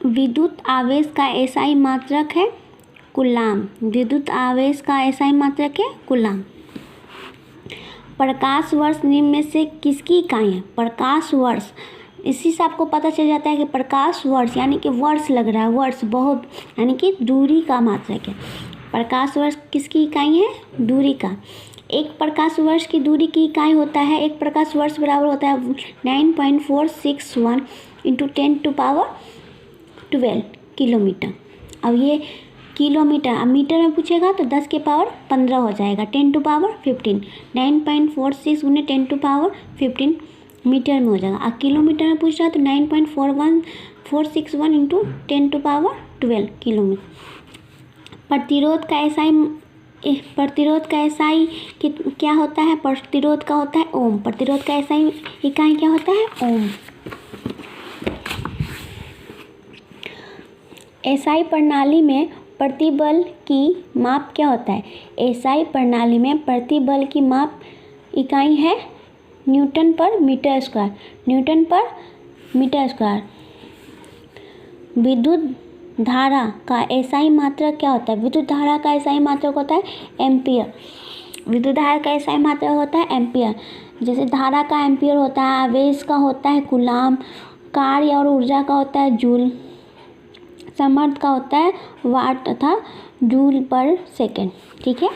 विद्युत आवेश का एसआई मात्रक है कूलाम। विद्युत आवेश का एसआई मात्रक है कूलाम। प्रकाश वर्ष निम्न में से किसकी इकाई है? प्रकाश वर्ष, इसी से आपको पता चल जाता है कि प्रकाश वर्ष यानी कि वर्ष लग रहा है, वर्ष बहुत यानी कि दूरी का मात्रक है। प्रकाश वर्ष किसकी इकाई है? दूरी का। एक प्रकाश वर्ष की दूरी की इकाई होता है, एक प्रकाश वर्ष बराबर होता है 9.461 इंटू 10⁻12 किलोमीटर। अब ये किलोमीटर, अब मीटर में पूछेगा तो 10⁻15 हो जाएगा, 10⁻15 9.46 गुने 10⁻15 मीटर में हो जाएगा। अब किलोमीटर में पूछ रहा है तो 9.461 इंटू 10⁻12 किलोमीटर। प्रतिरोध का एसआई क्या होता है? प्रतिरोध का होता है ओम। प्रतिरोध का एसआई इकाई क्या होता है? ओम। एसआई प्रणाली में प्रतिबल की माप क्या होता है? एसआई प्रणाली में प्रतिबल की माप इकाई है न्यूटन पर मीटर स्क्वायर। न्यूटन पर मीटर स्क्वायर। विद्युत धारा का एसआई मात्रक क्या होता है? विद्युत धारा का एसआई मात्रक होता है एम्पियर। विद्युत धारा का एसआई मात्रक होता है एम्पियर। जैसे धारा का एम्पियर होता है, आवेश का होता है कूलाम, कार्य और ऊर्जा का होता है जूल, सामर्थ्य का होता है वाट तथा जूल पर सेकेंड। ठीक है।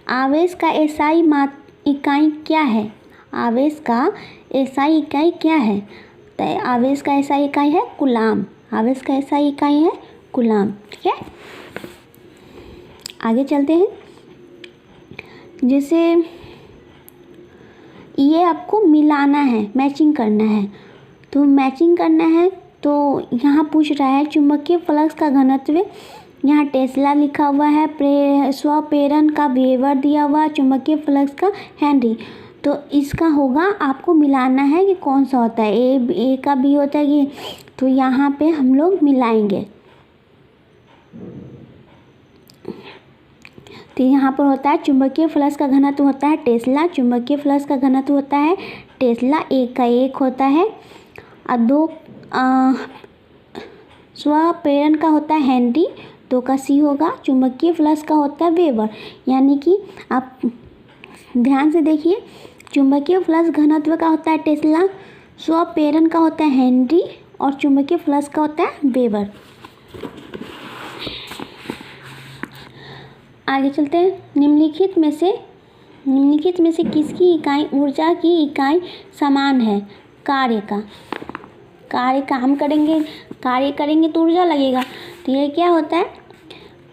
आवेश का एसआई इकाई क्या है? आवेश का एसआई इकाई क्या है? तो आवेश का एसआई इकाई है कूलाम। आवेश का एसआई इकाई है कूलाम। ठीक है। आगे चलते हैं। जैसे ये आपको मिलाना है, मैचिंग करना है, तो मैचिंग करना है तो यहाँ पूछ रहा है चुंबकीय फ्लक्स का घनत्व। यहाँ टेस्ला लिखा हुआ है, स्वप्रेरण का वेबर दिया हुआ, चुंबकीय फ्लक्स का हेनरी। तो इसका होगा, आपको मिलाना है कि कौन सा होता है, ए का बी होता है कि, तो यहाँ पे हम लोग मिलाएंगे। तो यहाँ पर होता है चुंबकीय फ्लक्स का घनत्व होता है टेस्ला। चुंबकीय फ्लक्स का घनत्व होता है टेस्ला, एक का एक होता है। और दो स्वप्रेरण का होता है हेनरी, दो का सी होगा। चुंबकीय फ्लक्स का होता है वेबर। यानी कि आप ध्यान से देखिए, चुंबकीय फ्लक्स घनत्व का होता है टेस्ला, स्वप्रेरण का होता है हेनरी और चुंबकीय फ्लक्स का होता है वेबर। आगे चलते हैं। निम्नलिखित में से किसकी इकाई ऊर्जा की इकाई समान है? कार्य का हम करेंगे, कार्य करेंगे तो ऊर्जा लगेगा। तो ये क्या होता है?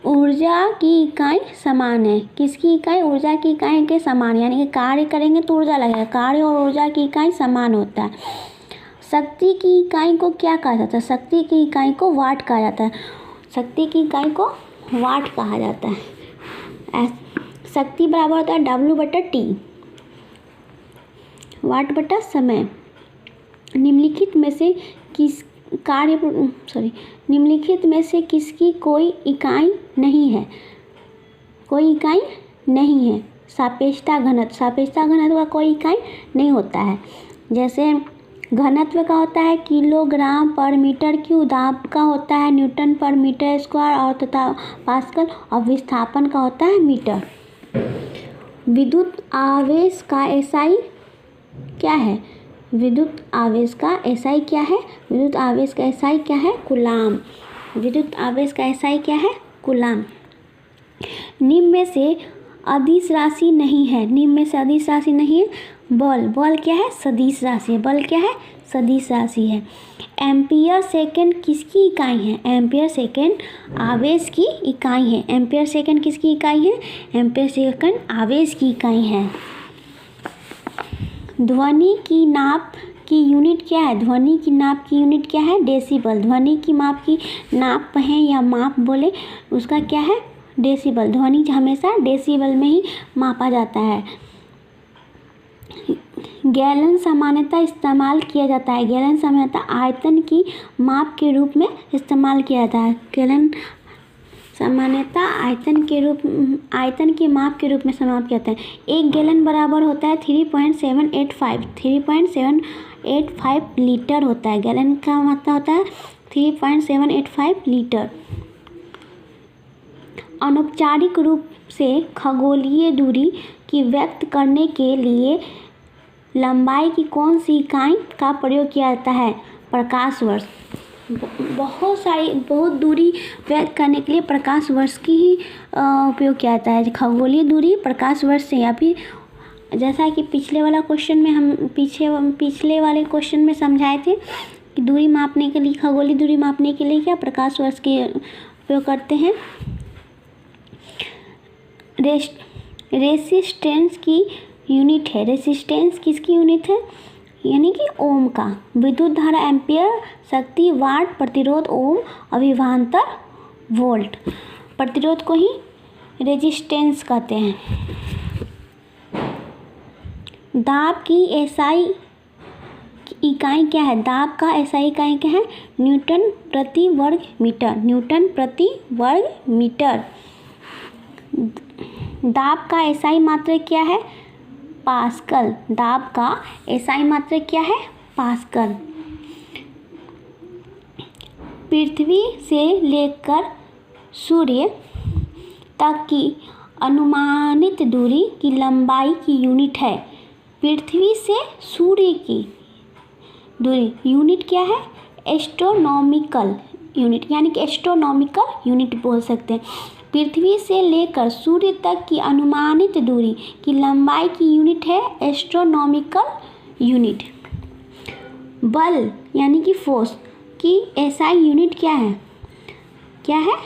ऊर्जा की इकाई समान है। किसकी इकाई? ऊर्जा की इकाई के समान, यानी कि कार्य करेंगे तो ऊर्जा लगेगा। कार्य और ऊर्जा की इकाई समान होता है। शक्ति की इकाई को क्या कहा जाता है? शक्ति की इकाई को वाट कहा जाता है। शक्ति की इकाई को वाट कहा जाता है। शक्ति बराबर होता है W/T, वाट बटा समय। निम्नलिखित में से किसकी कोई इकाई नहीं है? कोई इकाई नहीं है। सापेक्षता घनत्व का कोई इकाई नहीं होता है। जैसे घनत्व का होता है किलोग्राम पर मीटर क्यूब, दाब का होता है न्यूटन पर मीटर स्क्वायर और तथा पास्कल, और विस्थापन का होता है मीटर। विद्युत आवेश का एसआई क्या है? विद्युत आवेश का एसआई क्या है? विद्युत आवेश का एसआई क्या है? कूलाम। विद्युत आवेश का एसआई क्या है? कूलाम। निम्न में से अदिश राशि नहीं है। निम्न में से अदिश राशि नहीं है। बल क्या है? सदिश राशि है। बल क्या है? सदिश राशि है। एम्पियर सेकेंड किसकी इकाई है? एम्पियर सेकेंड आवेश की इकाई है। एम्पियर सेकेंड किसकी इकाई है? एम्पियर सेकेंड आवेश की इकाई है। ध्वनि की नाप की यूनिट क्या है? ध्वनि की नाप की यूनिट क्या है? डेसिबल। ध्वनि की माप की नाप है या माप बोले उसका क्या है? डेसिबल। ध्वनि हमेशा डेसिबल में ही मापा जाता है। गैलन सामान्यतः इस्तेमाल किया जाता है। गैलन सामान्यतः आयतन की माप के रूप में इस्तेमाल किया जाता है। गैलन सामान्यतः आयतन के माप के रूप में समाप्त किया जाता है। 1 गैलन बराबर होता है 3.785 लीटर होता है। गैलन का मात्रा होता है 3.785 लीटर। अनौपचारिक रूप से खगोलीय दूरी की व्यक्त करने के लिए लंबाई की कौन सी इकाई का प्रयोग किया जाता है? प्रकाश वर्ष। बहुत दूरी व्यक्त करने के लिए प्रकाश वर्ष की ही उपयोग किया जाता है। खगोलीय दूरी प्रकाश वर्ष से, या फिर जैसा कि पिछले वाले क्वेश्चन में समझाए थे कि दूरी मापने के लिए, खगोलीय दूरी मापने के लिए क्या प्रकाश वर्ष के उपयोग करते हैं। रेसिस्टेंस की यूनिट है। रेसिस्टेंस किसकी यूनिट है? यानी कि ओम का। विद्युत धारा एम्पियर, शक्ति वाट, प्रतिरोध ओम, अविभाज्यता वोल्ट। प्रतिरोध को ही रेजिस्टेंस कहते हैं। दाब की एसआई इकाई क्या है? दाब का एसआई इकाई क्या है? न्यूटन प्रति वर्ग मीटर। न्यूटन प्रति वर्ग मीटर। दाब का एसआई मात्रक क्या है? पास्कल। दाब का एसआई मात्रक क्या है? पास्कल। पृथ्वी से लेकर सूर्य तक की अनुमानित दूरी की लंबाई की यूनिट है। पृथ्वी से सूर्य की दूरी यूनिट क्या है? एस्ट्रोनॉमिकल यूनिट, यानी कि एस्ट्रोनॉमिकल यूनिट बोल सकते हैं। पृथ्वी से लेकर सूर्य तक की अनुमानित दूरी की लंबाई की यूनिट है एस्ट्रोनॉमिकल यूनिट। बल यानी कि फोर्स की एसआई यूनिट क्या है? क्या है?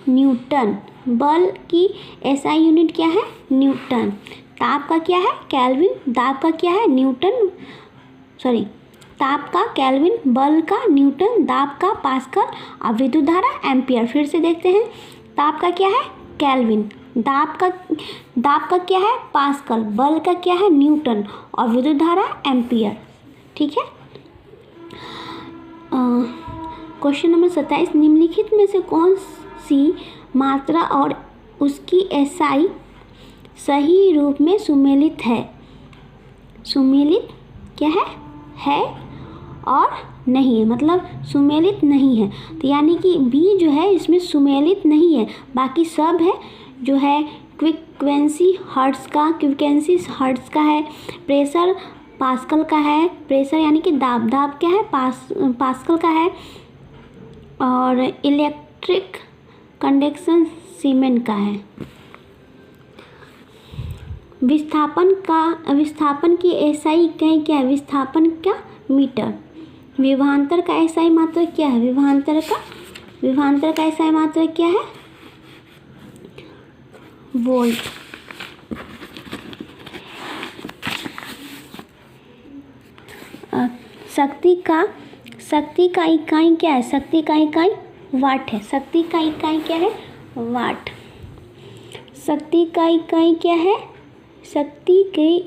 न्यूटन। बल की एसआई यूनिट क्या है? न्यूटन। ताप का क्या है? केल्विन। दाब का क्या है? न्यूटन। ताप का केल्विन, बल का न्यूटन, दाब का पास्कल और विद्युत धारा एम्पियर। फिर से देखते हैं। ताप का क्या है? केल्विन। दाब का क्या है? पास्कल। बल का क्या है? न्यूटन और विद्युत धारा एम्पियर। ठीक है। क्वेश्चन नंबर 27, निम्नलिखित में से कौन सी मात्रा और उसकी एसआई सही रूप में सुमेलित है? सुमेलित क्या है और नहीं है, मतलब सुमेलित नहीं है। तो यानी कि बी जो है इसमें सुमेलित नहीं है, बाकी सब है जो है। फ्रीक्वेंसी हर्ट्ज का है। प्रेशर पास्कल का है। प्रेशर यानी कि दाब क्या है? पास्कल का है। और इलेक्ट्रिक कंडक्शन सीमेन का है। विस्थापन की एसआई इकाई क्या है? विस्थापन का मीटर। विभवांतर का एसआई मात्रक क्या है? विभवांतर का एसआई मात्रक क्या है? वोल्ट। शक्ति का इकाई क्या है? शक्ति का इकाई वाट है। शक्ति का इकाई क्या है? वाट। शक्ति का इकाई क्या है? शक्ति के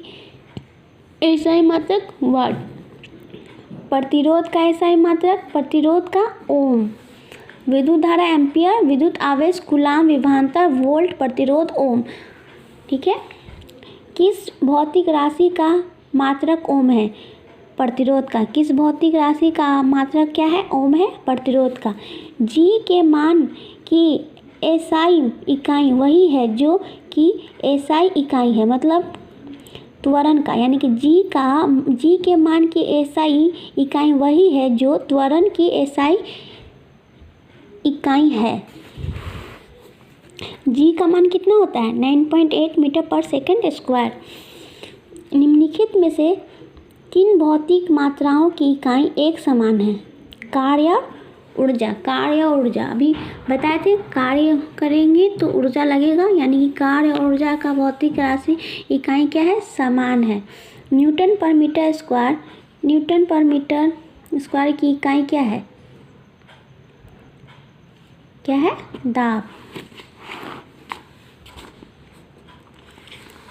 एसआई मात्रक वाट। प्रतिरोध का एसआई मात्रक, प्रतिरोध का ओम। विद्युत धारा एम्पियर, विद्युत आवेश कूलाम, विभवांतर वोल्ट, प्रतिरोध ओम। ठीक है। किस भौतिक राशि का मात्रक ओम है? प्रतिरोध का। किस भौतिक राशि का मात्रक क्या है? ओम है, प्रतिरोध का। जी के मान की एसआई इकाई वही है जो कि एसआई इकाई है, मतलब त्वरण का, यानी कि जी के मान की एसआई इकाई वही है जो त्वरण की एसआई इकाई है। जी का मान कितना होता है? 9.8 मीटर पर सेकंड स्क्वायर। निम्नलिखित में से किन भौतिक मात्राओं की इकाई एक समान है? कार्य ऊर्जा। अभी बताए थे कार्य करेंगे तो ऊर्जा लगेगा, यानी कि कार्य और ऊर्जा का भौतिक राशि इकाई क्या है? समान है। न्यूटन पर मीटर स्क्वायर की इकाई क्या है? क्या है?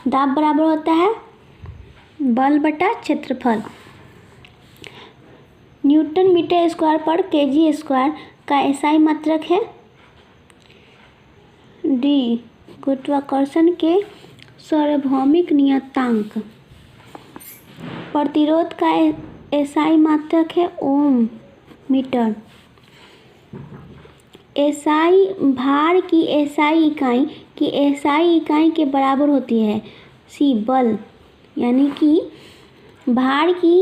दाब बराबर होता है बल बटा क्षेत्रफल। न्यूटन मीटर स्क्वायर पर केजी स्क्वायर का एसआई मात्रक है डी गुरुत्वाकर्षण के सार्वभौमिक नियतांक। प्रतिरोध का एसआई मात्रक है ओम मीटर। एसआई भार की एसआई इकाई के बराबर होती है। सी बल, यानी कि भार की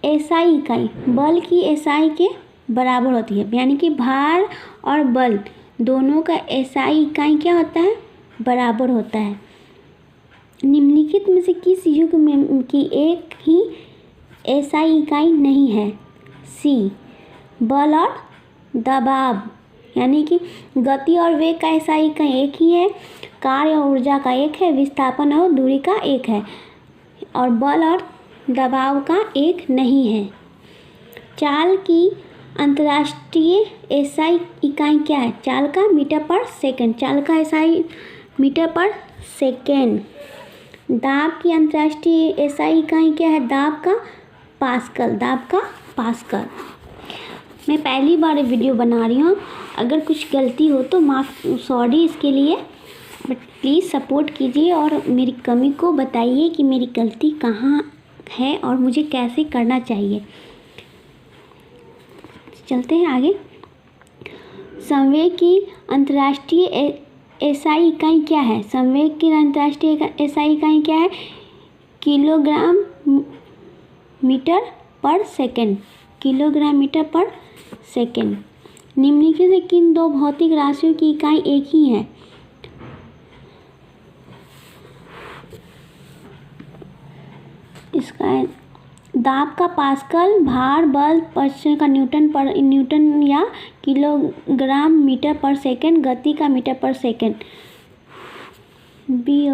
एसआई इकाई बल की एसआई के बराबर होती है, यानी कि भार और बल दोनों का एसआई इकाई क्या होता है, बराबर होता है। निम्नलिखित में से किस युग्म में की एक ही एसआई इकाई नहीं है। सी बल और दबाव, यानी कि गति और वेग का एसआई इकाई एक ही है, कार्य और ऊर्जा का एक है, विस्थापन और दूरी का एक है, और बल और दबाव का एक नहीं है। चाल की अंतर्राष्ट्रीय एसआई इकाई क्या है। चाल का मीटर पर सेकंड, चाल का एसआई मीटर पर सेकंड। दाब की अंतर्राष्ट्रीय एसआई इकाई क्या है। दाब का पास्कल, दाब का पास्कल। मैं पहली बार वीडियो बना रही हूँ, अगर कुछ गलती हो तो सॉरी इसके लिए, बट प्लीज़ सपोर्ट कीजिए और मेरी कमी को बताइए कि मेरी गलती कहाँ है और मुझे कैसे करना चाहिए। चलते हैं आगे। संवेग की अंतर्राष्ट्रीय एसआई इकाई क्या है। संवेग की अंतर्राष्ट्रीय एसआई इकाई क्या है। किलोग्राम मीटर पर सेकंड, किलोग्राम मीटर पर सेकंड। निम्नलिखित से किन दो भौतिक राशियों की इकाई एक ही है। इसका दाब का पास्कल, भार बल पश्चिम का न्यूटन या किलोग्राम मीटर पर सेकंड, गति का मीटर पर सेकंड। बी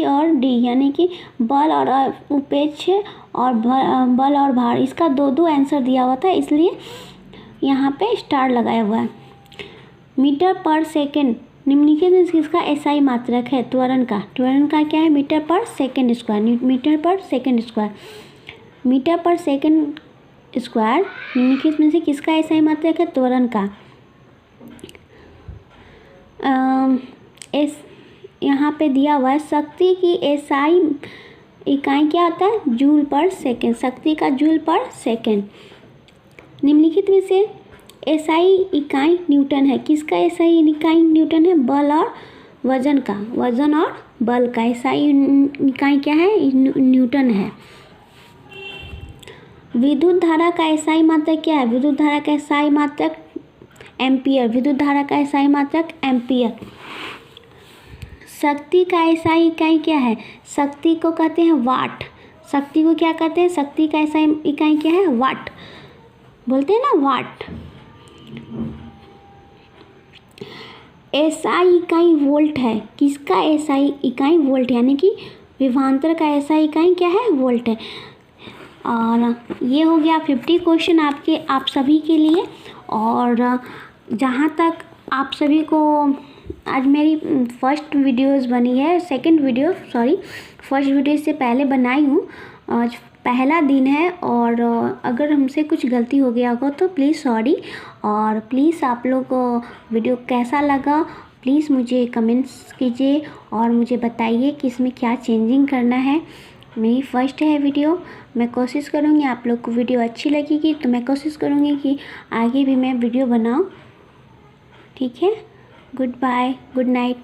और डी यानी कि बल और उपेक्ष और बल और भार, इसका दो आंसर दिया हुआ था, इसलिए यहाँ पे स्टार लगाया हुआ है। मीटर पर सेकंड निम्नलिखित में किसका एसआई मात्रक है। त्वरण का क्या है। मीटर पर सेकंड स्क्वायर, मीटर पर सेकंड स्क्वायर, मीटर पर सेकंड स्क्वायर निम्नलिखित में से किसका एसआई मात्रक है। त्वरण का। यहाँ पे दिया हुआ है शक्ति की एसआई इकाई क्या होता है। जूल पर सेकंड, शक्ति का जूल पर सेकंड। निम्नलिखित में से एसआई इकाई न्यूटन है। किसका एसआई इकाई न्यूटन है। बल और वजन का, वजन और बल का एसआई इकाई क्या है, न्यूटन है। विद्युत धारा का एसआई मात्रक क्या है। विद्युत धारा का एसआई मात्रक एम्पियर, विद्युत धारा का एसआई मात्रक एम्पियर। शक्ति का एसआई इकाई क्या है। शक्ति को कहते हैं वाट, शक्ति को क्या कहते हैं, शक्ति का एसआई इकाई क्या है, वाट बोलते हैं ना, वाट। एसआई इकाई वोल्ट है। किसका एसआई इकाई वोल्ट, यानी कि विभवांतर का एसआई इकाई क्या है, वोल्ट है। और ये हो गया 50 क्वेश्चन आप सभी के लिए। और जहाँ तक आप सभी को आज मेरी फर्स्ट वीडियोस बनी है, फर्स्ट वीडियो से पहले बनाई हूँ। आज पहला दिन है और अगर हमसे कुछ गलती हो गया होगा तो प्लीज़ सॉरी। और प्लीज़ आप लोग को वीडियो कैसा लगा प्लीज़ मुझे कमेंट्स कीजिए और मुझे बताइए कि इसमें क्या चेंजिंग करना है। मेरी फर्स्ट है वीडियो, मैं कोशिश करूँगी आप लोग को वीडियो अच्छी लगेगी तो मैं कोशिश करूँगी कि आगे भी मैं वीडियो बनाऊँ। ठीक है, गुड बाय, गुड नाइट।